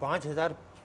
5000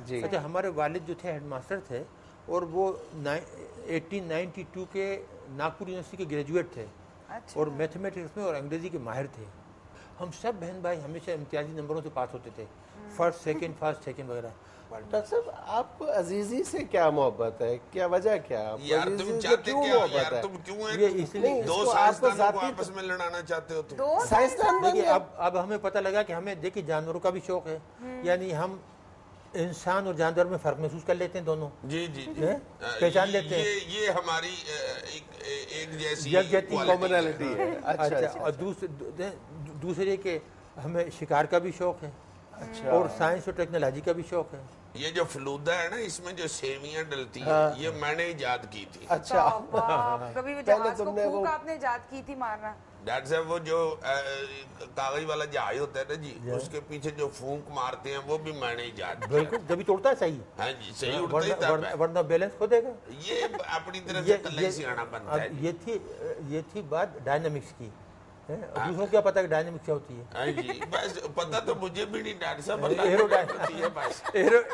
جی۔ اچھا ہمارے والد جو تھے ہیڈ ماسٹر تھے اور وہ 1892 کے ناگپور یونیورسٹی کے گریجویٹ تھے اور میتھمیٹکس میں اور انگریزی کے ماہر تھے. ہم سب بہن بھائی ہمیشہ امتیازی نمبروں سے پاس ہوتے تھے, فرسٹ سیکنڈ وغیرہ. ڈاکٹر صاحب آپ کو عزیزی سے کیا محبت ہے, کیا وجہ کیا ہے؟ یار تم چاہتے کیا ہو یار, تم کیوں ہیں دو سائنسدانوں کو آپس میں لڑانا چاہتے ہو تم؟ سائنسدان دیکھیے اب ہمیں پتہ لگا کہ ہمیں دیکھیے جانوروں کا بھی شوق ہے, یعنی ہم انسان اور جانور میں فرق محسوس کر لیتے ہیں دونوں. جی جی پہچان لیتے ہیں, یہ ہماری ایک جیسی کامنالٹی ہے. اچھا, اور دوسرے کہ ہمیں شکار کا بھی شوق ہے اور سائنس اور ٹیکنالوجی کا بھی شوق ہے. یہ جو فلودہ ہے نا, اس میں جو سیویاں ڈلتی ہیں یہ میں نے ایجاد کی تھی. اچھا, کبھی جہاز کو پھونک آپ نے ایجاد کی تھی مارنا؟ ڈاکٹر صاحب وہ جو کاغذ والا جہاز ہوتا ہے نا جی, اس کے پیچھے جو پھونک مارتے ہیں وہ بھی میں نے ایجاد کی. بالکل, جبھی توڑتا ہے صحیح. ہاں جی صحیح اڑتا ہی تب ہے, ورنہ بیلنس کھو دے گا. یہ اپنی طرف سے کلائی سیانا بنتا ہے. یہ تھی بات ڈائنامکس کی. دوسروں کو کیا پتا کہ ڈائنامکس کیا ہوتی ہے؟ ہاں جی بس پتہ تو مجھے بھی نہیں ڈاکٹر صاحب,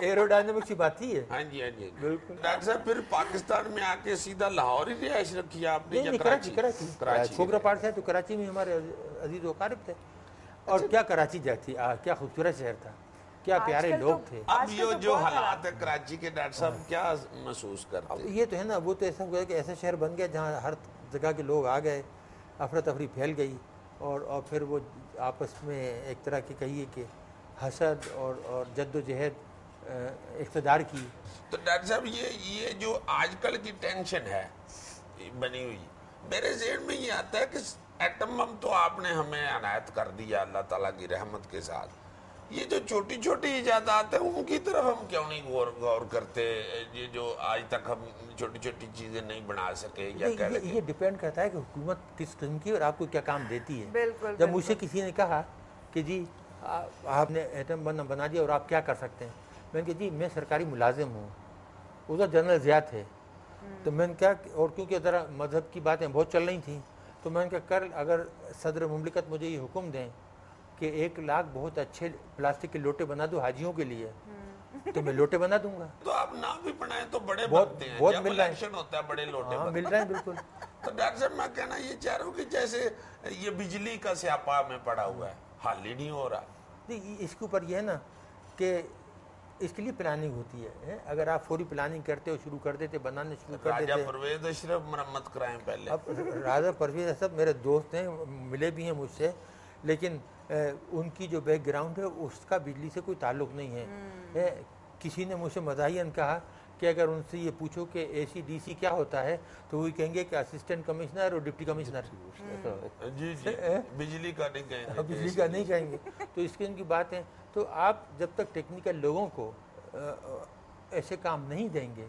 ایرو ڈائنامکس کی بات ہی ہے. ہاں جی ہاں جی بالکل. ڈاکٹر صاحب پھر پاکستان میں آ کے سیدھا لاہور ہی رہائش رکھی آپ نے یا کراچی کھوگرا پارٹ سے؟ تو کراچی میں ہمارے عزیز و اقارب تھے. اور کیا کراچی جاتی, کیا خوبصورت شہر تھا, کیا پیارے لوگ تھے. اب یہ جو حالات ہے کراچی کے ڈاکٹر صاحب کیا محسوس کرتے ہیں؟ یہ تو ہے نا, وہ تو ایسا ہوا کہ ایسا شہر بن گیا جہاں ہر جگہ کے لوگ آ گئے, افراتفری پھیل گئی, اور پھر وہ آپس میں ایک طرح کی کہیے کہ حسد اور جد و جہد اقتدار کی. تو ڈاکٹر صاحب یہ جو آج کل کی ٹینشن ہے بنی ہوئی, میرے ذہن میں یہ آتا ہے کہ ایٹم بم تو آپ نے ہمیں عنایت کر دیا اللہ تعالیٰ کی رحمت کے ساتھ, یہ جو چھوٹی چھوٹی ایجادات ہیں ان کی طرف ہم کیوں نہیں غور کرتے؟ یہ جو آج تک ہم چھوٹی چھوٹی چیزیں نہیں بنا سکے, یا یہ ڈیپینڈ کرتا ہے کہ حکومت کس قسم کی اور آپ کو کیا کام دیتی ہے. بالکل. جب مجھ سے کسی نے کہا کہ جی آپ نے ایٹم بم بنا دیا اور آپ کیا کر سکتے ہیں, میں نے کہا جی میں سرکاری ملازم ہوں, ادھر جنرل ضیاء تھے. تو میں نے کہا, اور کیونکہ ذرا مذہب کی باتیں بہت چل رہی تھیں, تو میں نے کہا کل اگر صدر مملکت مجھے یہ حکم دیں کہ 1 لاکھ بہت اچھے پلاسٹک کے لوٹے بنا دو حاجیوں کے لیے, تو میں لوٹے بنا دوں گا. تو آپ نہ بھی بنائیں تو بڑے بنتے ہیں, بہت جب مل رہا الیکشن ہوتا ہے بڑے لوٹے مل رہے ہیں. بالکل. تو ڈاکٹر صاحب میں کہنا یہ چاہ رہا ہوں کہ جیسے یہ بجلی کا سیاپا میں پڑا ہوا ہے, حل ہی نہیں ہو رہا. اس کے اوپر یہ ہے نا کہ اس کے لیے پلاننگ ہوتی ہے. اگر آپ فوری پلاننگ کرتے ہو, شروع کر دیتے, بنانے شروع کر دیتے. راجہ پرویز اشرف مرمت کرائیں پہلے. اب راجہ پرویز اشرف میرے دوست ہیں, ملے بھی ہیں مجھ سے, لیکن ان کی جو بیک گراؤنڈ ہے اس کا بجلی سے کوئی تعلق نہیں ہے. کسی نے مجھ سے مزاحیاً کہا کہ اگر ان سے یہ پوچھو کہ اے سی ڈی سی کیا ہوتا ہے تو وہ کہیں گے کہ اسسٹنٹ کمشنر اور ڈپٹی کمشنر. جی جی بجلی کا نہیں کہیں گے, بجلی کا نہیں کہیں گے. تو اس کی ان کی بات ہے. تو آپ جب تک ٹیکنیکل لوگوں کو ایسے کام نہیں دیں گے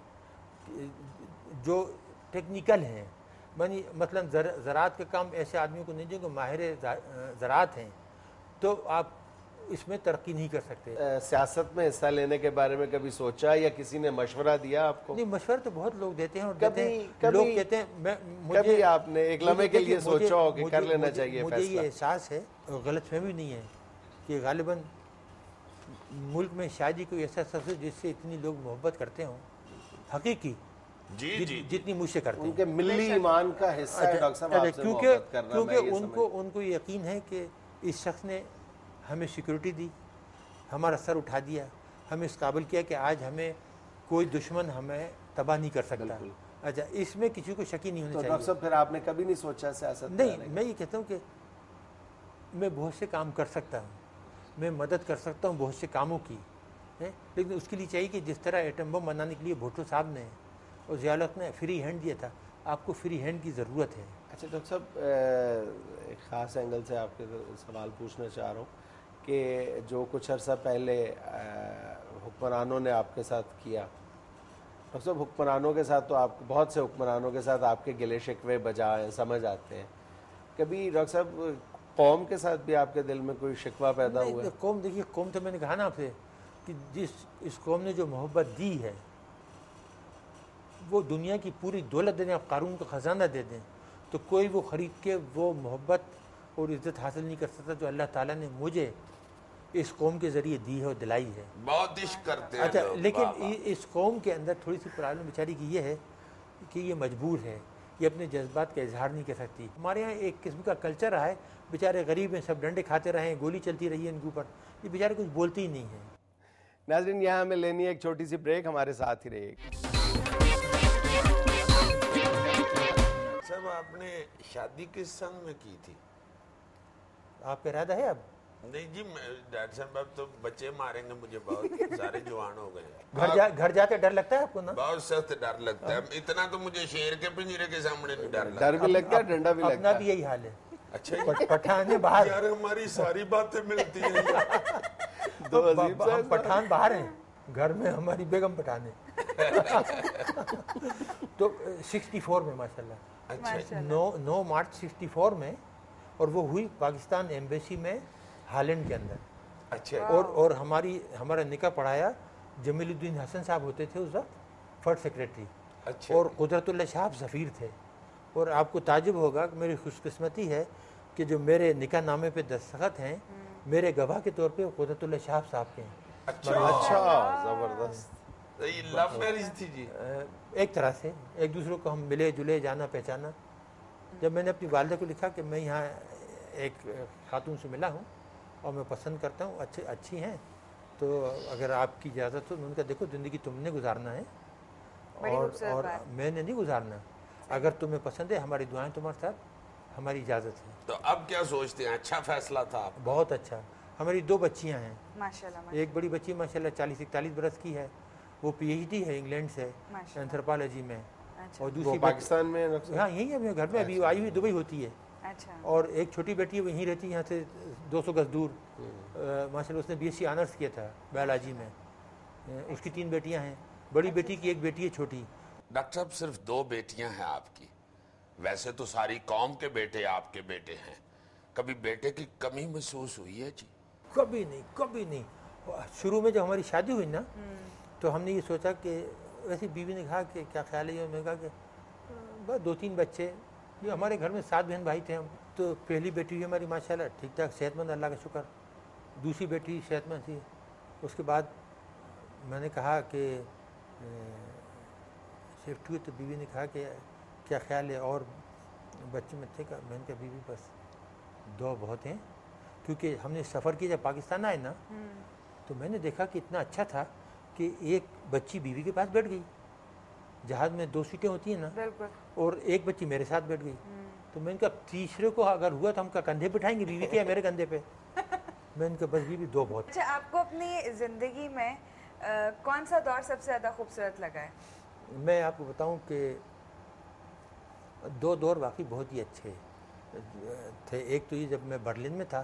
جو ٹیکنیکل ہیں, مثلا زراعت کے کام ایسے آدمیوں کو نہیں دیں گے ماہر زراعت ہیں, تو آپ اس میں ترقی نہیں کر سکتے. سیاست میں حصہ لینے کے بارے میں کبھی سوچا یا کسی نے مشورہ دیا آپ کو؟ نہیں, مشورہ تو بہت لوگ دیتے ہیں, اور لوگ کہتے ہیں. کبھی آپ نے ایک لمحے کے لیے سوچا ہو کہ کر لینا چاہیے فیصلہ؟ مجھے یہ احساس ہے, اور غلط فہمی نہیں ہے, کہ غالباً ملک میں شاید ہی کوئی ایسا شخص جس سے اتنی لوگ محبت کرتے ہوں حقیقی, جتنی مجھ سے کرتے ہیں. ان کے ملی ایمان کا حصہ ہے ڈاکٹر صاحب آپ سے محبت کرنا. کیونکہ ان کو یقین ہے کہ اس شخص نے ہمیں سیکورٹی دی, ہمارا سر اٹھا دیا, ہمیں اس قابل کیا کہ آج ہمیں کوئی دشمن ہمیں تباہ نہیں کر سکتا. اچھا, اس میں کسی کو شکی نہیں ہونا چاہیے. ڈاکٹر صاحب پھر آپ نے کبھی نہیں سوچا سیاست؟ نہیں, میں یہ کہتا ہوں کہ میں بہت سے کام کر سکتا ہوں, میں مدد کر سکتا ہوں بہت سے کاموں کی, لیکن اس کے لیے چاہیے کہ جس طرح ایٹم بم بنانے کے لیے بھٹو صاحب نے اور ضیاء الحق نے فری ہینڈ دیا تھا, آپ کو فری ہینڈ کی ضرورت ہے. اچھا ڈاکٹر صاحب, ایک خاص اینگل سے آپ کے سوال پوچھنا چاہ رہا ہوں کہ جو کچھ عرصہ پہلے حکمرانوں نے آپ کے ساتھ کیا, ڈاکٹر صاحب حکمرانوں کے ساتھ تو آپ بہت سے حکمرانوں کے ساتھ آپ کے گلے شکوے بجا ہیں, سمجھ آتے ہیں. کبھی ڈاکٹر صاحب قوم کے ساتھ بھی آپ کے دل میں کوئی شکوہ پیدا ہوا ہے؟ قوم, دیکھیے قوم تو میں نے کہا نا آپ سے کہ اس قوم نے جو محبت دی ہے, وہ دنیا کی پوری دولت دے دیں, آپ قارون کا خزانہ دے دیں, تو کوئی وہ خرید کے وہ محبت اور عزت حاصل نہیں کر سکتا جو اللہ تعالیٰ نے مجھے اس قوم کے ذریعے دی ہے اور دلائی ہے. بہت عشق کرتے ہیں اچھا لوگ. لیکن اس قوم کے اندر تھوڑی سی پرابلم بیچاری کی یہ ہے کہ یہ مجبور ہے, یہ اپنے جذبات کا اظہار نہیں کر سکتی. ہمارے یہاں ایک قسم کا کلچر رہا ہے, بیچارے غریب ہیں, سب ڈنڈے کھاتے رہے ہیں, گولی چلتی رہی ہے ان کے اوپر, یہ بیچارے کچھ بولتے ہی نہیں ہیں. ناظرین یہاں ہمیں لینی ہے ایک چھوٹی سی بریک, ہمارے ساتھ ہی رہیے. صاحب آپ نے شادی کس سن میں کی تھی؟ آپ کا ارادہ ہے اب؟ نہیں جی, ڈاکٹر صاحب اب تو بچے ماریں گے مجھے, بہت سارے جوان ہو گئے. گھر جاتے ڈر لگتا ہے آپ کو نا؟ بہت سخت ڈر لگتا ہے. اتنا تو مجھے شیر کے پنجرے کے سامنے نہیں ڈر لگتا. ڈر بھی لگتا ہے, ڈنڈا بھی لگتا اپنا ہے. بھی یہی حال ہے. اچھا پٹھان باہر, یار ہماری ساری باتیں ملتی ہیں. ہم پٹھان باہر ہیں, گھر میں ہماری بیگم پٹھان ہے. تو 64 میں ماشاءاللہ 9 مارچ 64 میں, اور وہ ہوئی پاکستان ایمبیسی میں ہالینڈ کے اندر. اچھا. اور ہمارا نکاح پڑھایا جمیل الدین حسن صاحب ہوتے تھے اس وقت فرسٹ سیکریٹری, اچھا. اور قدرت اللہ صاحب سفیر تھے. اور آپ کو تعجب ہوگا کہ میری خوش قسمتی ہے کہ جو میرے نکاح نامے پہ دستخط ہیں میرے گواہ کے طور پہ قدرت اللہ صاحب کے ہیں. اچھا زبردست. یہ لو میرج تھی جی؟ ایک طرح سے ایک دوسرے کو ہم ملے جلے, جانا پہچانا. جب میں نے اپنی والدہ کو لکھا کہ میں یہاں ایک خاتون سے ملا ہوں اور میں پسند کرتا ہوں, اچھی ہیں, تو اگر آپ کی اجازت ہو. میں نے کہا دیکھو زندگی تم نے گزارنا ہے اور میں نے نہیں گزارنا. اگر تمہیں پسند ہے ہماری دعائیں تمہارے ساتھ, ہماری اجازت ہے. تو اب کیا سوچتے ہیں؟ اچھا فیصلہ تھا آپ کا. بہت اچھا. ہماری 2 بچیاں ہیں ماشاءاللہ. ایک بڑی بچی ماشاءاللہ 40-41 برس کی ہے, وہ پی ایچ ڈی ہے انگلینڈ سے اینتھروپالوجی میں. اور دوسری پاکستان میں, ہاں یہی ہے میرے گھر میں, ابھی آئی ہوئی دبئی ہوتی ہے. اچھا. اور ایک چھوٹی بیٹی ہے, وہ یہیں رہتی ہے یہاں سے 200 گز دور. ماشاءاللہ اس نے BSc آنرس کیا تھا بایولوجی میں. اس کی 3 بیٹیاں ہیں, بڑی بیٹی کی ایک بیٹی ہے چھوٹی. ڈاکٹر صاحب صرف 2 بیٹیاں ہیں آپ کی, ویسے تو ساری قوم کے بیٹے آپ کے بیٹے ہیں. کبھی بیٹے کی کمی محسوس ہوئی ہے جی؟ کبھی نہیں, کبھی نہیں. شروع میں جب ہماری شادی ہوئی نا تو ہم نے یہ سوچا کہ ویسے بیوی نے کہا کہ کیا خیال ہے, یہ میں نے کہا کہ بس 2-3 بچے. یہ ہمارے گھر میں 7 بہن بھائی تھے ہم. تو پہلی بیٹی ہوئی ہماری ماشاءاللہ ٹھیک ٹھاک صحت مند, اللہ کا شکر. دوسری بیٹی صحت مند تھی. اس کے بعد میں نے کہا کہ شفٹ ہوئی تو بیوی نے کہا کہ کیا خیال ہے اور بچے میں تھے. میں نے کہا بیوی بس 2 بہت ہیں, کیونکہ ہم نے سفر کیا جب پاکستان آئے نا تو میں نے دیکھا کہ اتنا اچھا تھا کہ ایک بچی بیوی کے پاس بیٹھ گئی. جہاز میں 2 سیٹیں ہوتی ہیں نا, اور ایک بچی میرے ساتھ بیٹھ گئی. تو میں نے کہا تیسرے کو اگر ہوا تو ہم کا کندھے بٹھائیں گے, بیوی کیا میرے کندھے پہ. میں نے کہا بس بیوی 2 بہت. اچھا, آپ کو اپنی زندگی میں کون سا دور سب سے زیادہ خوبصورت لگا ہے؟ میں آپ کو بتاؤں کہ 2 دور واقعی بہت ہی اچھے تھے. ایک تو یہ جب میں برلن میں تھا,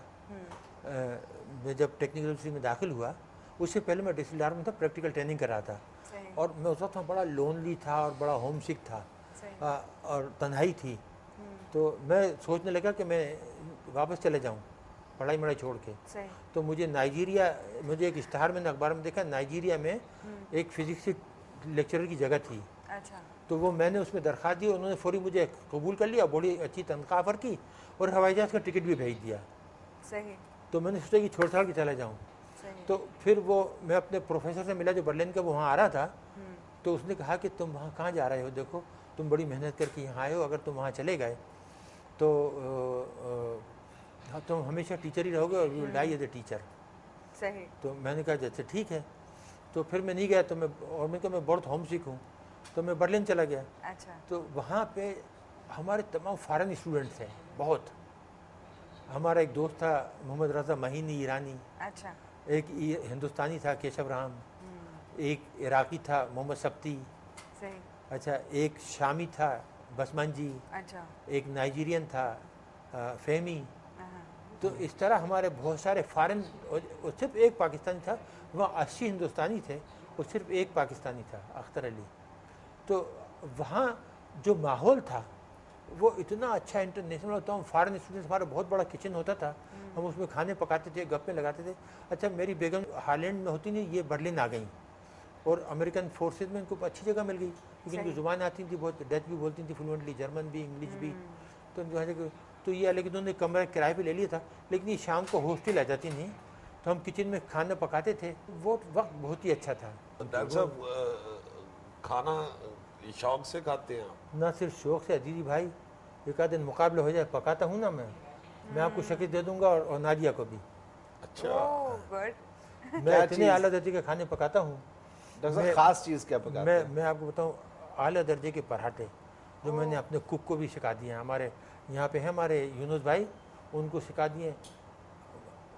میں جب ٹیکنیکل یونیورسٹی میں داخل ہوا, اس سے پہلے میں ڈسٹلر میں تھا, پریکٹیکل ٹریننگ کر رہا تھا. اور میں اس وقت بڑا لونلی تھا اور بڑا ہوم سک تھا, اور تنہائی تھی. تو میں سوچنے لگا کہ میں واپس چلے جاؤں پڑھائی چھوڑ کے. تو مجھے نائجیریا, مجھے ایک اشتہار میں نے اخبار میں دیکھا, نائجیریا میں ایک فزکس لیکچرر کی جگہ تھی. تو وہ میں نے اس میں درخواست دی, انہوں نے فوری مجھے قبول کر لیا, بڑی اچھی تنخواہ آفر کی, اور ہوائی جہاز کا ٹکٹ بھی بھیج دیا. تو میں نے سوچا کہ چھوڑ چھاڑ کے چلا جاؤں. تو پھر وہ میں اپنے پروفیسر سے ملا جو برلن کا, وہ وہاں آ رہا تھا. تو اس نے کہا کہ تم وہاں کہاں جا رہے ہو, دیکھو تم بڑی محنت کر کے یہاں آئے ہو, اگر تم وہاں چلے گئے تو تم ہمیشہ ٹیچر ہی رہو گے, اور you will dye as a teacher. تو میں نے کہا جیسے ٹھیک ہے. تو پھر میں نہیں گیا, تو میں کہا میں بہت ہوم سک ہوں, تو میں برلن چلا گیا. تو وہاں پہ ہمارے تمام فارن اسٹوڈنٹس ہیں بہت. ہمارا ایک دوست تھا محمد رضا مہینی ایرانی, ایک ہندوستانی تھا کیشو رام, ایک عراقی تھا محمد سبتی, اچھا ایک شامی تھا بسمان جی, ایک نائجیرین تھا فہمی. تو اس طرح ہمارے بہت سارے فارن, اور صرف ایک پاکستانی تھا. وہاں 80 ہندوستانی تھے اور صرف ایک پاکستانی تھا, اختر علی. تو وہاں جو ماحول تھا وہ اتنا اچھا انٹرنیشنل ہوتا. ہم فارن اسٹوڈنٹس, ہمارا بہت بڑا کچن ہوتا تھا, ہم اس میں کھانے پکاتے تھے, گپیں لگاتے تھے. اچھا میری بیگم ہالینڈ میں ہوتی نہیں, یہ برلن آ گئیں, اور امریکن فورسز میں ان کو اچھی جگہ مل گئی, کیونکہ ان کی زبان آتی تھی بہت, ڈچ بھی بولتی تھی فلوئنٹلی, جرمن بھی, انگلش بھی. تو ان کو یہ لیکن انہوں نے کمرہ کرائے پہ لے لیا تھا. لیکن یہ شام کو ہاسٹل آ جاتی نہیں, تو ہم کچن میں کھانا پکاتے تھے. وہ وقت بہت ہی اچھا تھا. ڈاکٹر صاحب کھانا شوق سے کھاتے ہیں آپ؟ نہ صرف شوق سے عزیزی بھائی, ایک آدھ دن مقابلہ ہو جائے, پکاتا ہوں نا میں آپ کو شکل دے دوں گا اور نادیہ کو بھی. اچھا, میں اتنے اعلیٰ درجے کے کھانے پکاتا ہوں. ڈاکٹر صاحب خاص چیز کیا پکاتے ہیں؟ میں آپ کو بتاؤں, اعلیٰ درجے کے پراٹھے جو میں نے اپنے کک کو بھی سکھا دیے ہیں. ہمارے یہاں پہ ہیں ہمارے یونس بھائی, ان کو سکھا دیے.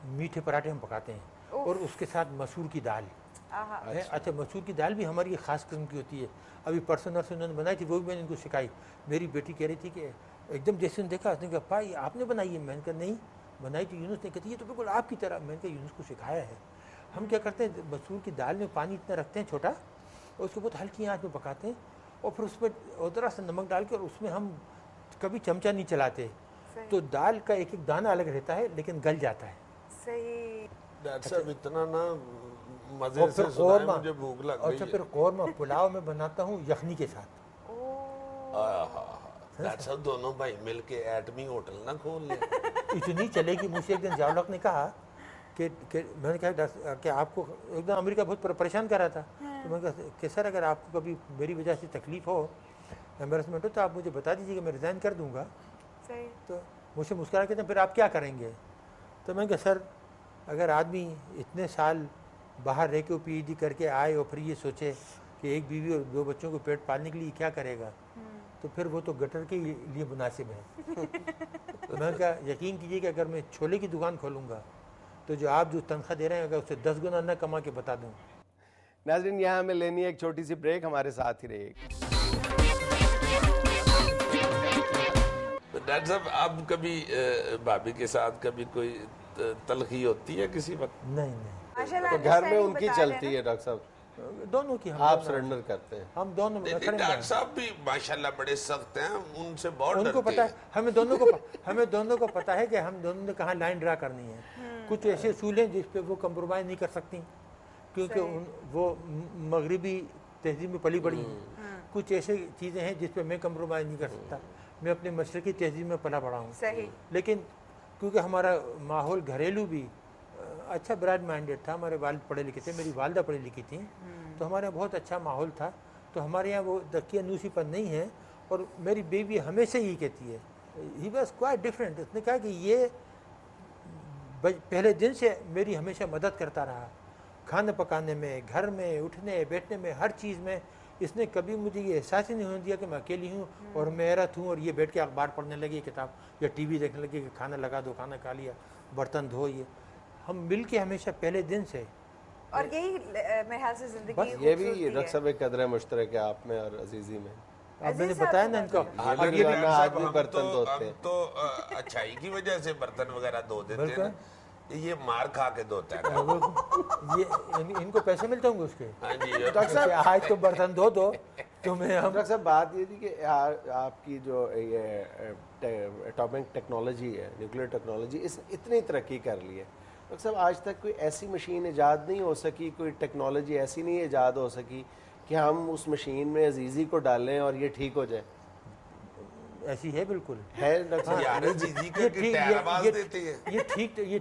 میٹھے پراٹھے ہم پکاتے ہیں, اور اس کے ساتھ مسور کی دال. اچھا, مسور کی دال بھی ہماری خاص قسم کی ہوتی ہے. ابھی پرسوں نرسوں انہوں نے بنائی تھی, وہ بھی میں نے ان کو سکھائی. میری بیٹی کہہ رہی تھی کہ ایک دم جیسے دیکھا, اس نے کہا بھائی آپ نے بنائی ہے؟ میں نے کہا نہیں, بنائی تو یونس نے. کہتی ہے تو بالکل آپ کی طرح. میں نے کہا یونس کو سکھایا ہے. ہم کیا کرتے ہیں, مسور کی دال میں پانی اتنا رکھتے ہیں چھوٹا, اور اس کو بہت ہلکی آنچ میں پکاتے ہیں, اور پھر اس میں ذرا سا نمک ڈال کے, اور اس میں ہم کبھی چمچہ نہیں چلاتے, تو دال کا ایک ایک دانہ الگ رہتا ہے لیکن گل جاتا ہے. صحیح. ڈاکٹر صاحب اتنا نا مزے سے سنائے, مجھے بھوک لگ اور گئی ہے. پھر قورمہ پلاؤ میں بناتا ہوں یخنی کے ساتھ. ڈاکٹر صاحب دونوں بھائی مل کے ایٹمی ہوٹل نہ کھول لیں. اتنی چلے گی. مجھ سے ایک دن ضیاء نے کہا کہ میں نے کہا کہ آپ کو ایک دم امریکہ بہت پریشان کر رہا تھا, تو میں نے کہا کہ سر اگر آپ کو کبھی میری وجہ سے تکلیف ہو, ایمبیرسمنٹ ہو, تو آپ مجھے بتا دیجیے کہ میں ریزائن کر دوں گا. تو مجھ سے مسکرا کے پھر آپ کیا کریں گے؟ تو میں نے کہا سر اگر آدمی اتنے سال باہر رہ کے پی ایچ ڈی کر کے آئے اور پھر یہ سوچے کہ ایک بیوی اور 2 بچوں کو پیٹ پالنے کے لیے کیا کرے گا, تو پھر وہ تو گٹر کے لیے مناسب ہے. میں نے کہا یقین کیجیے کہ اگر میں چھولے کی دکان کھولوں گا تو جو آپ جو تنخواہ دے رہے ہیں اگر اسے 10 گنا نہ کما کے بتا دوں. ناظرین یہاں ہمیں لینی ہے ایک چھوٹی سی بریک, ہمارے ساتھ ہی رہیے. ڈاکٹر صاحب آپ کبھی بھابھی کے ساتھ کبھی کوئی تلخی ہوتی ہے کسی وقت؟ نہیں نہیں, تو گھر میں ان کی چلتی ہے ڈاکٹر صاحب, دونوں کی. آپ سرنڈر کرتے ہیں؟ ہم دونوں. ڈاکٹر صاحب بھی ماشاءاللہ بڑے سخت ہیں, ان سے بہت ان کو ڈرتے پتا ہیں. ہے, ہمیں دونوں کو پتا ہے کہ ہم دونوں نے کہاں لائن ڈرا کرنی ہے. کچھ ایسے اصول ہیں جس پہ وہ کمپرومائز نہیں کر سکتی, کیونکہ وہ مغربی تہذیب میں پلی بڑی ہیں. کچھ ایسے چیزیں ہیں جس پہ میں کمپرومائز نہیں کر سکتا, میں اپنے مشرقی تہذیب میں پلا بڑا ہوں. لیکن کیونکہ ہمارا ماحول گھریلو بھی اچھا براڈ مائنڈیڈ تھا, ہمارے والد پڑھے لکھے تھے, میری والدہ پڑھی لکھی تھیں, تو ہمارے یہاں بہت اچھا ماحول تھا. تو ہمارے یہاں وہ دقیانوسی پر نہیں ہے. اور میری بیوی ہمیشہ یہی کہتی ہے, ہی واز کوائٹ ڈفرینٹ. اس نے کہا کہ یہ پہلے دن سے میری ہمیشہ مدد کرتا رہا, کھانا پکانے میں, گھر میں, اٹھنے بیٹھنے میں, ہر چیز میں. اس نے کبھی مجھے یہ احساس ہی نہیں ہونے دیا کہ میں اکیلی ہوں اور میں حیرت ہوں اور یہ بیٹھ کے اخبار پڑھنے لگی, کتاب یا ٹی وی دیکھنے لگی کہ کھانا لگا دو, کھانا کھا لیا, برتن دھو. یہ ہم مل کے ہمیشہ پہلے دن سے, اور یہی میرے خیال سے زندگی یہ بھی ڈاکٹر صاحب ایک قدر مشترک ہے آپ میں اور عزیزی میں. اب میں نے بتایا نا ان کا, ہم تو اچھائی کی وجہ سے برتن وغیرہ دھو دیتے ہیں, یہ مار کھا کے دھوتا ہے. یہ ان کو پیسے ملتے ہوں گے اس کے. ڈاکٹر صاحب آج تو برتن دھو دو تو میں. ڈاکٹر صاحب بات یہ تھی کہ آپ کی جو یہ ایٹامک ٹیکنالوجی ہے, نیوکلیر ٹیکنالوجی, اس اتنی ترقی کر لی ہے. ڈاکٹر صاحب آج تک کوئی ایسی مشین ایجاد نہیں ہو سکی, کوئی ٹیکنالوجی ایسی نہیں ایجاد ہو سکی کہ ہم اس مشین میں عزیزی کو ڈالیں اور یہ ٹھیک ہو جائے. ایسی ہے بالکل ہے ڈاکٹر صاحب, یہ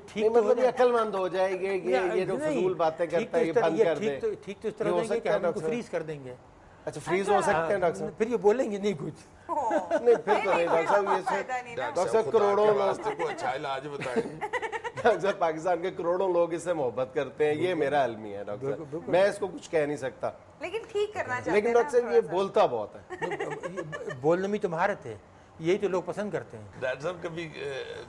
ٹھیک مطلب یہ عقل مند ہو جائے گی, یہ جو فضول باتیں کرتا ہے یہ بند کر دے. ٹھیک تو اس طرح ہوگا کہ ہم ان کو فریز کر دیں گے. اچھا فریز ہو سکتے ہیں ڈاکٹر صاحب, پھر یہ بولیں گے نہیں کچھ. نہیں پھر تو نہیں ڈاکٹر صاحب, یہ ڈاکٹر صاحب کروڑوں لوگ کو اچھا علاج بتائیں. ڈاکٹر صاحب پاکستان کے کروڑوں لوگ اس سے محبت کرتے ہیں, یہ میرا علمی ہے ڈاکٹر صاحب, میں اس کو کچھ کہہ نہیں سکتا, لیکن ٹھیک کرنا چاہتے ہیں. لیکن ڈاکٹر صاحب یہ بولتا بہت ہے. بولنے میں تو مہارت ہے, یہی تو لوگ پسند کرتے ہیں. ڈاکٹر صاحب کبھی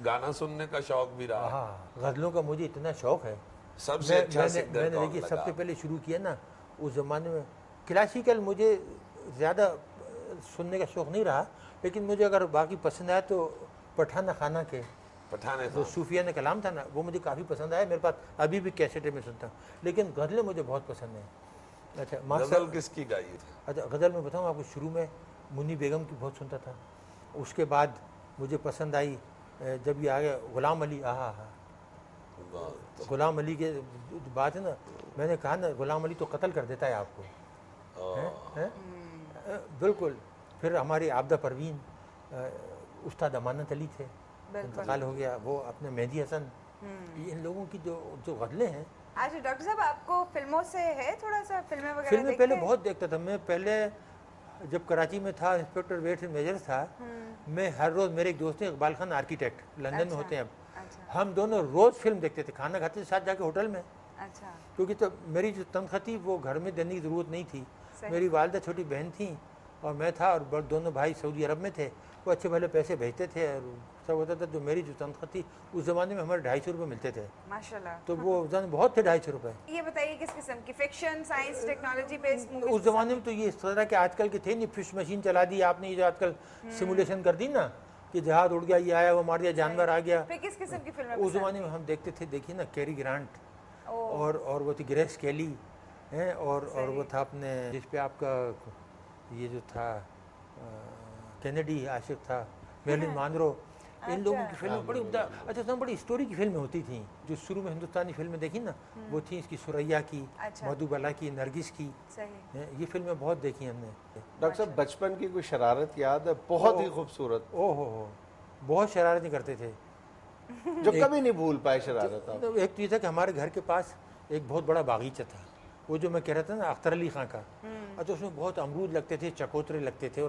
گانا سننے کا شوق بھی رہا؟ ہاں, غزلوں کا مجھے اتنا شوق ہے. سب سے اچھا میں نے دیکھیے سب سے پہلے شروع کیا نا اس زمانے میں, کلاسیکل مجھے زیادہ سننے کا شوق نہیں رہا, لیکن مجھے اگر باقی پسند آیا تو پٹھان خانہ کے جو صوفیہ نے کلام تھا نا, وہ مجھے کافی پسند آیا. میرے پاس ابھی بھی کیسٹیں میں سنتا ہوں, لیکن غزلیں مجھے بہت پسند ہیں. اچھا غزل کس کی گائی تھی؟ اچھا غزل میں بتاؤں آپ کو, شروع میں منی بیگم کی بہت سنتا تھا. اس کے بعد مجھے پسند آئی جب یہ آ گیا غلام علی. غلام علی کے بات ہے نا, میں نے کہا نا غلام علی تو قتل کر دیتا ہے آپ کو. بالکل. پھر ہماری عابدہ پروین, استاد امانت علی تھے, انتقال ہو گیا. وہ اپنے مہدی حسن یہ ان لوگوں کی جو غزلیں ہیں. اچھا ڈاکٹر صاحب آپ کو فلموں سے ہے تھوڑا سا فلمیں وغیرہ فلمیں پہلے بہت دیکھتا تھا. میں پہلے جب کراچی میں تھا انسپیکٹر ویٹ میجر تھا, میں ہر روز, میرے ایک دوست ہیں اقبال خان آرکیٹیکٹ لندن میں ہوتے ہیں اب, ہم دونوں روز فلم دیکھتے تھے, کھانا کھاتے تھے ساتھ جا کے ہوٹل میں. اچھا کیونکہ تو میری جو تنخواہ تھی وہ گھر میں دینے کی ضرورت نہیں تھی. میری والدہ چھوٹی بہن تھیں اور میں تھا, اور دونوں بھائی سعودی عرب میں تھے. وہ اچھے بھلے پیسے بھیجتے تھے اور سب ہوتا تھا. جو میری جو تنخواہ تھی اس زمانے میں ہمارے 250 روپے ملتے تھے ماشاءاللہ. تو وہ بہت تھے 250 روپے. یہ بتائیے کس قسم کی fiction, science, technology based movies? اس زمانے میں تو یہ اس طرح کہ آج کل کے تھے نہیں. فش مشین چلا دی آپ نے, یہ جو آج کل سیمولیشن کر دی نا کہ جہاز اڑ گیا, یہ آیا وہ مار دیا, جانور آ گیا. پھر کس قسم کی فلمیں اس زمانے میں ہم دیکھتے تھے, دیکھیے نا کیری گرانٹ اور وہ تھی گریس کیلی, اور وہ تھا اپنے جس پہ آپ کا یہ جو تھا کینیڈی عاشق تھا, میرلن مانرو. ان لوگوں کی فلمیں بڑی عمدہ, اچھا بڑی اسٹوری کی فلمیں ہوتی تھیں. جو شروع میں ہندوستانی فلمیں دیکھی نا وہ تھیں اس کی سریا کی, مدھوبالا کی, نرگس کی. یہ فلمیں بہت دیکھی ہم نے. ڈاکٹر صاحب بچپن کی کوئی شرارت یاد ہے؟ بہت ہی خوبصورت. او ہو بہت شرارتیں کرتے تھے جو کبھی نہیں بھول پائے شرارت. ایک تو یہ تھا کہ ہمارے گھر کے پاس ایک بہت بڑا باغیچہ تھا, وہ جو میں کہہ رہا تھا نا اختر علی خان کا. تو اس میں بہت امرود لگتے تھے, چکوترے لگتے تھے,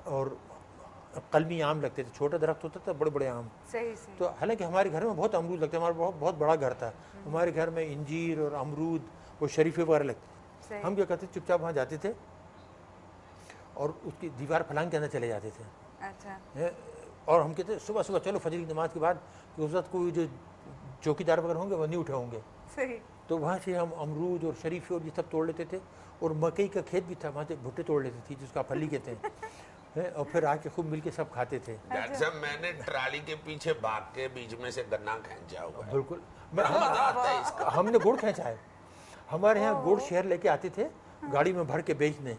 اور قلمی آم لگتے تھے. چھوٹا درخت ہوتا تھا, بڑے بڑے آم. تو حالانکہ ہمارے گھر میں بہت امرود لگتے, ہمارا بہت بڑا گھر تھا. ہمارے گھر میں انجیر اور امرود اور شریفے وغیرہ لگتے. ہم کیا کرتے, چپ چاپ وہاں جاتے تھے اور اس کی دیوار پھلانگ کے اندر چلے جاتے تھے. اور ہم کہتے صبح صبح چلو فجر کی نماز کے بعد, کہ اس وقت کوئی جو چوکیدار وغیرہ ہوں گے وہ نہیں اٹھے ہوں گے. تو وہاں سے ہم امرود اور شریفے اور یہ سب توڑ لیتے تھے. اور مکئی کا کھیت بھی تھا, وہاں سے بھٹے توڑ لیتے تھے جس کا پھلی کہتے ہیں, اور پھر آ کے خوب مل کے سب کھاتے تھے. ڈاکٹر صاحب میں نے ٹرالی کے پیچھے بھاگ کے بیچ میں سے گنا کھینچا ہوا ہے. بالکل مزہ آتا ہے اس کا. ہم نے گڑ کھینچا ہے. ہمارے یہاں گڑ شہر لے کے آتے تھے گاڑی میں بھر کے بیچنے.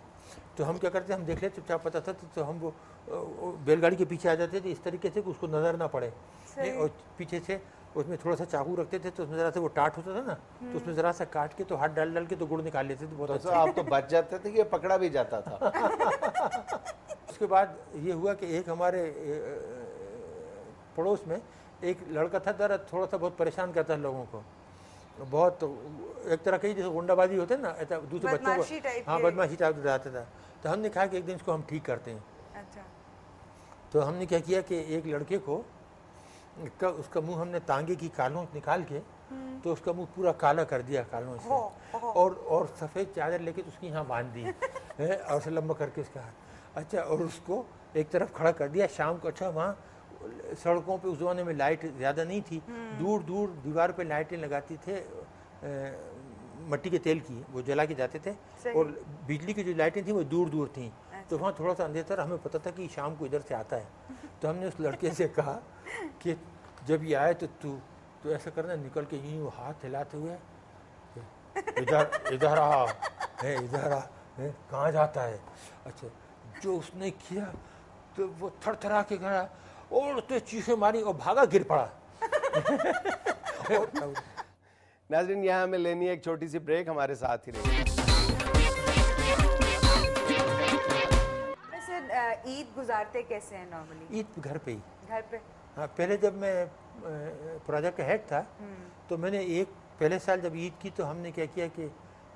تو ہم کیا کرتے, ہم دیکھ لیتے چپ چاپ پتہ تھا تو ہم وہ بیل گاڑی کے پیچھے آ جاتے تھے اس طریقے سے کہ اس کو نظر نہ پڑے, اور پیچھے سے اس میں تھوڑا سا چاقو رکھتے تھے تو اس میں ذرا سا وہ ٹاٹ ہوتا تھا نا, تو اس میں ذرا سا کاٹ کے تو ہاتھ ڈال کے تو گڑ نکال لیتے تھے. بہت اچھا. آپ تو بچ جاتے تھے کہ پکڑا بھی جاتا تھا. اس کے بعد یہ ہوا کہ ایک ہمارے پڑوس میں ایک لڑکا تھا, تھوڑا سا بہت پریشان کرتا ہے لوگوں کو, بہت ایک طرح کی جیسے گنڈا بازی ہوتے ہیں نا, ایسا دوسرے بچوں کو, ہاں بدماشی ٹائپ ڈراتا تھا. تو ہم نے کہا کہ ایک دن اس کو ہم ٹھیک کرتے ہیں. تو ہم نے کیا کیا کہ ایک لڑکے کو اس کا منہ ہم نے تانگے کی کالوں نکال کے, تو اس کا منہ پورا کالا کر دیا کالوں سے, اور سفید چادر لے کے اس کی یہاں باندھ دی, اور اسے لمبا کر کے اس کا اچھا, اور اس کو ایک طرف کھڑا کر دیا شام کو. اچھا وہاں سڑکوں پہ اس زمانے میں لائٹ زیادہ نہیں تھی, دور دور دیوار پہ لائٹیں لگاتی تھے مٹی کے تیل کی, وہ جلا کے جاتے تھے, اور بجلی کی جو لائٹیں تھیں وہ دور دور تھیں. تو وہاں تھوڑا سا اندھیرا تھا, ہمیں پتہ تھا کہ شام کو ادھر سے آتا ہے. تو ہم نے اس لڑکے سے کہا کہ جب یہ آئے تو ایسا کرنا, نکل کے یوں ہاتھ ہلاتے ہوئے ادھر آ, کہاں جاتا ہے. اچھا جو اس نے کیا تو وہ تھر تھرا کے گیا اور اس نے چیخیں ماری اور بھاگا, گر پڑا. ناظرین یہاں ہمیں لینی ہے ایک چھوٹی سی بریک, ہمارے ساتھ ہی رہیے. عید گزارتے کیسے ہیں نارملی؟ عید گھر پہ ہی. گھر پہ؟ ہاں, پہلے جب میں پروجیکٹ کا ہیڈ تھا تو میں نے پہلے سال جب عید کی تو ہم نے کیا کیا کہ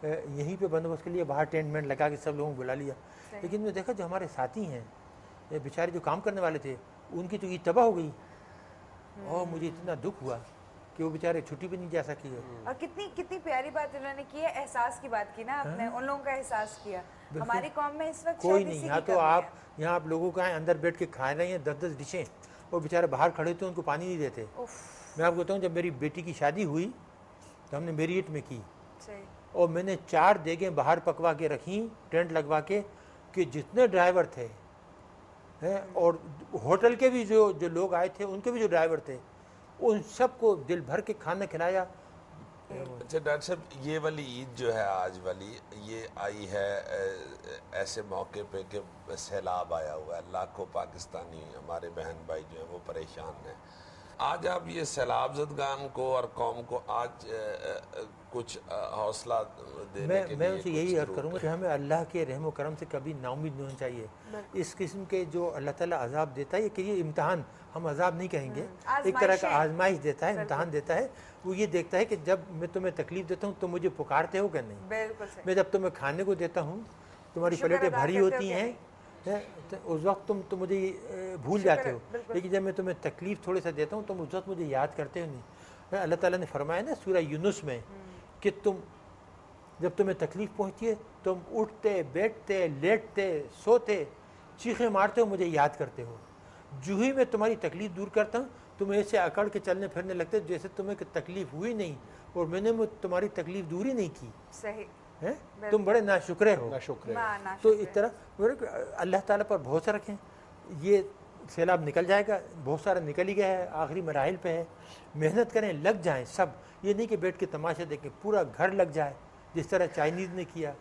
یہیں پہ بندوبست کے لیے باہر ٹینٹ مینٹ لگا کے سب لوگوں کو بلا لیا. لیکن میں دیکھا جو ہمارے ساتھی ہیں بیچارے جو کام کرنے والے تھے ان کی تو عید تباہ ہو گئی, اور مجھے اتنا دکھ ہوا کہ وہ بیچارے چھٹی پہ نہیں جا سکی. اور کتنی پیاری بات انہوں نے کی ہے, احساس کی بات کی نا آپ نے, ان لوگوں کا احساس کیا. ہماری قوم میں اس وقت کوئی نہیں, یہاں آپ لوگوں کا اندر بیٹھ کے کھا رہے ہیں 10 ڈشیں, اور بیچارے باہر کھڑے ہوتے ہیں ان کو پانی نہیں دیتے. میں آپ کو بتاؤں جب میری بیٹی کی شادی ہوئی تو ہم نے میریٹ میں کی, اور میں نے 4 دیگیں باہر پکوا کے رکھیں ٹینٹ لگوا کے, کہ جتنے ڈرائیور تھے اور ہوٹل کے بھی جو لوگ آئے تھے ان کے بھی جو ڈرائیور تھے ان سب کو دل بھر کے کھانا کھلایا. اچھا ڈاکٹر صاحب, یہ والی عید جو ہے آج والی, یہ آئی ہے ایسے موقع پہ کہ سیلاب آیا ہوا ہے, لاکھوں پاکستانی ہمارے بہن بھائی جو ہیں وہ پریشان ہیں. آج آپ یہ سیلاب زدگان کو اور قوم کو آج کچھ حوصلہ دینے کے لیے, میں ان سے یہی عرض کروں گا کہ ہمیں اللہ کے رحم و کرم سے کبھی نا امید نہیں ہونا چاہیے. اس قسم کے جو اللہ تعالیٰ عذاب دیتا ہے کہ یہ امتحان ہم عذاب نہیں کہیں گے، ایک آزمائش طرح کا ہے۔ آزمائش دیتا ہے، امتحان دیتا ہے. وہ یہ دیکھتا ہے کہ جب میں تمہیں تکلیف دیتا ہوں تو مجھے پکارتے ہو کہ نہیں. بالکل صحیح. میں جب تمہیں کھانے کو دیتا ہوں، تمہاری شکر پلیٹیں ادا بھری کرتے ہو ہوتی کہ ہیں، اس وقت تم مجھے بھول جاتے ہو. بالکل. لیکن جب میں تمہیں تکلیف تھوڑے سا دیتا ہوں تم اس وقت مجھے یاد کرتے ہو نہیں. اللہ تعالیٰ نے فرمایا نا سورہ یونس میں کہ جب تمہیں تکلیف پہنچتی ہے تم اٹھتے بیٹھتے لیٹتے سوتے چیخیں مارتے ہو مجھے یاد کرتے ہو. جو ہی میں تمہاری تکلیف دور کرتا ہوں تم ایسے اکڑ کے چلنے پھرنے لگتے جیسے تمہیں تکلیف ہوئی نہیں اور میں نے تمہاری تکلیف دور ہی نہیں کی. صحیح. تم بڑے ناشکرے ہو. شکر ہے. تو اس طرح اللہ تعالیٰ پر بھروسہ رکھیں. یہ سیلاب نکل جائے گا، بہت سارا نکل ہی گیا ہے، آخری مراحل پہ ہے. محنت کریں، لگ جائیں سب. یہ نہیں کہ بیٹھ کے تماشا دیکھیں، پورا گھر لگ جائے جس طرح چائنیز نے کیا،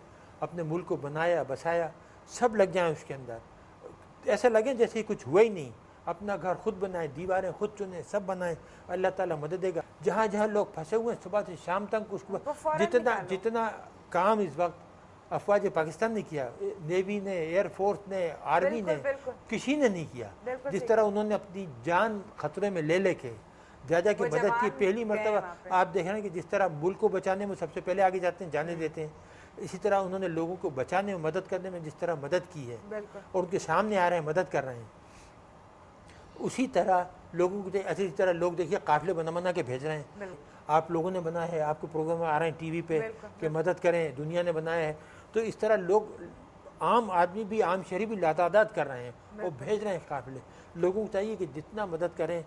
اپنے ملک کو بنایا بسایا، سب لگ جائیں اس کے اندر. ایسا لگیں جیسے کچھ ہوا ہی نہیں. اپنا گھر خود بنائیں، دیواریں خود چنیں، سب بنائیں، اللہ تعالیٰ مدد دے گا. جہاں جہاں لوگ پھنسے ہوئے ہیں صبح سے شام تک اس کو جتنا کام اس وقت افواج پاکستان نے کیا، نیوی نے، ایئر فورس نے، آرمی نے، کسی نے نہیں کیا. جس طرح انہوں نے اپنی جان خطرے میں لے کے جا کی مدد کی. پہلی مرتبہ آپ دیکھ رہے ہیں کہ جس طرح ملک کو بچانے میں سب سے پہلے آگے جاتے ہیں، جانے دیتے ہیں، اسی طرح انہوں نے لوگوں کو بچانے میں مدد کرنے میں جس طرح مدد کی ہے اور ان کے سامنے آ رہے ہیں مدد کر رہے ہیں، اسی طرح لوگوں کو اسی طرح لوگ دیکھیے قافلے بنا کے بھیج رہے ہیں. آپ لوگوں نے بنایا ہے، آپ کے پروگرام آ رہے ہیں ٹی وی پہ کہ مدد کریں، دنیا نے بنایا ہے. تو اس طرح لوگ عام آدمی بھی عام شہری بھی لاتعداد کر رہے ہیں، وہ بھیج رہے ہیں قافلے. لوگوں کو چاہیے کہ جتنا مدد کریں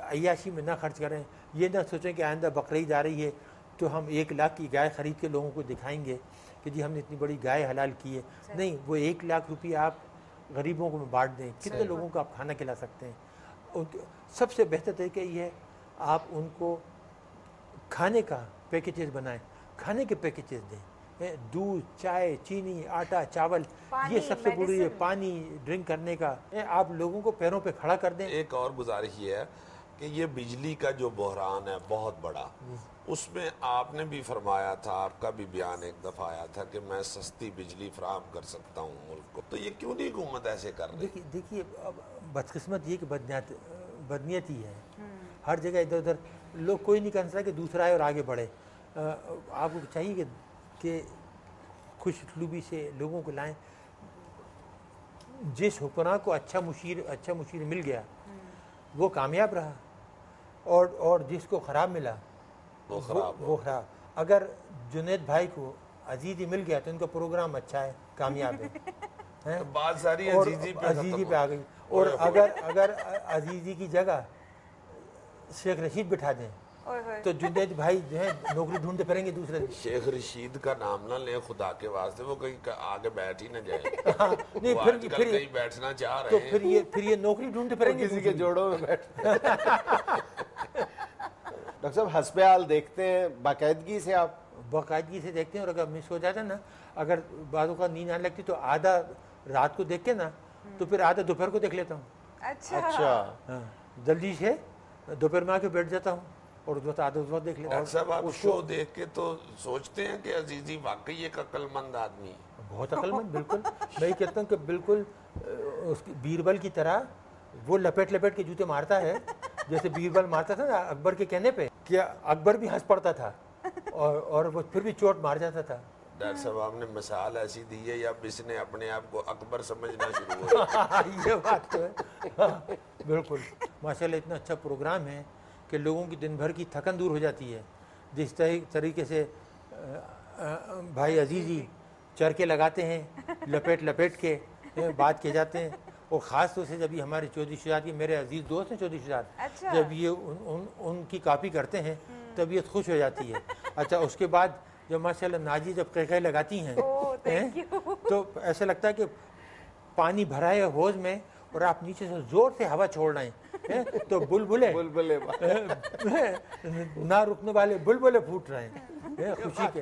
عیاشی میں نہ خرچ کریں. یہ نہ سوچیں کہ آئندہ بقرعید آ رہی ہے تو ہم 1 لاکھ کی گائے خرید کے لوگوں کو دکھائیں گے کہ جی ہم نے اتنی بڑی گائے حلال کی ہے. نہیں، وہ 1 لاکھ روپیہ آپ غریبوں کو بانٹ دیں. کتنے لوگوں کو آپ کھانا کھلا سکتے ہیں؟ سب سے بہتر طریقہ یہ ہے آپ ان کو کھانے کا پیکیجز بنائیں، کھانے کے پیکیجز دیں. دودھ، چائے، چینی، آٹا، چاول، یہ سب سے بری ہے. پانی ڈرنک کرنے کا آپ لوگوں کو پیروں پہ کھڑا کر دیں. ایک اور گزارش یہ ہے کہ یہ بجلی کا جو بحران ہے بہت بڑا، اس میں آپ نے بھی فرمایا تھا، آپ کا بھی بیان ایک دفعہ آیا تھا کہ میں سستی بجلی فراہم کر سکتا ہوں ملک کو. تو یہ کیوں نہیں حکومت ایسے کر رہی؟ دیکھیے بدقسمت یہ کہ بدنیتی ہے. ہر جگہ ادھر ادھر لوگ کوئی نہیں کر سکتا کہ دوسرا آئے اور آگے بڑھے. آپ کو چاہیے کہ خوش اسلوبی سے لوگوں کو لائیں. جس حکمراں کو اچھا مشیر مل گیا وہ کامیاب رہا، اور جس کو خراب ملا وہ خراب. اگر جنید بھائی کو عزیزی مل گیا تو ان کا پروگرام اچھا ہے، کامیاب ہے. بات ساری عزیزی پہ آ گئی. اور اگر عزیزی کی جگہ شیخ رشید بٹھا دیں تو جنید بھائی جو ہے نوکری ڈھونڈتے پھریں گے دوسرے. شیخ رشید کا نام نہ لیں خدا کے واسطے، وہ کہیں آگے بیٹھ ہی نہ جائے. نہیں پھر کہیں بیٹھنا چاہ رہے ہیں تو پھر یہ نوکری ڈھونڈتے پھریں گے کسی کے جوڑوں میں بیٹھ. ڈاکٹر صاحب حسب حال دیکھتے ہیں باقاعدگی سے؟ آپ باقاعدگی سے دیکھتے ہیں، اور اگر مس ہو جاتا نا، اگر بعض اوقات نیند آنے لگتی تو آدھا رات کو دیکھ کے نا تو پھر آدھا دوپہر کو دیکھ لیتا ہوں. اچھا. جلدی سے دوپہر میں آ کے بیٹھ جاتا ہوں اور اس وقت آدھا اس وقت دیکھ لیتا ہوں. صاحب آپ شو دیکھ کے تو سوچتے ہیں کہ عزیزی واقعی ایک عقل مند آدمی ہے. بہت عقل مند. بالکل میں یہ کہتا ہوں کہ بالکل بیربل کی طرح وہ لپیٹ کے جوتے مارتا ہے جیسے بیربل مارتا تھا نا اکبر کے کہنے پہ، کہ اکبر بھی ہنس پڑتا تھا اور وہ پھر بھی چوٹ مار جاتا تھا. ڈاکٹر صاحب آپ نے مثال ایسی دی ہے یا اس نے اپنے آپ کو اکبر سمجھنا شروع ہوا؟ یہ بات تو ہے. بالکل ماشاءاللہ اتنا اچھا پروگرام ہے کہ لوگوں کی دن بھر کی تھکن دور ہو جاتی ہے. جس طریقے سے بھائی عزیزی چرکے لگاتے ہیں، لپیٹ کے بات کیے جاتے ہیں. اور خاص طور سے جب یہ ہمارے چودھری شہزاد، یہ میرے عزیز دوست ہیں چودھری شہزاد، جب یہ ان کی کاپی کرتے ہیں طبیعت خوش ہو جاتی ہے. اچھا اس کے بعد جب ماشاءاللہ ناجی جب قہقہے لگاتی ہیں تو ایسا لگتا ہے کہ پانی بھرا ہے حوض میں اور آپ نیچے سے زور سے ہوا چھوڑ رہے ہیں تو بلبلے نہ رکنے والے بلبلے پھوٹ رہے ہیں خوشی کے.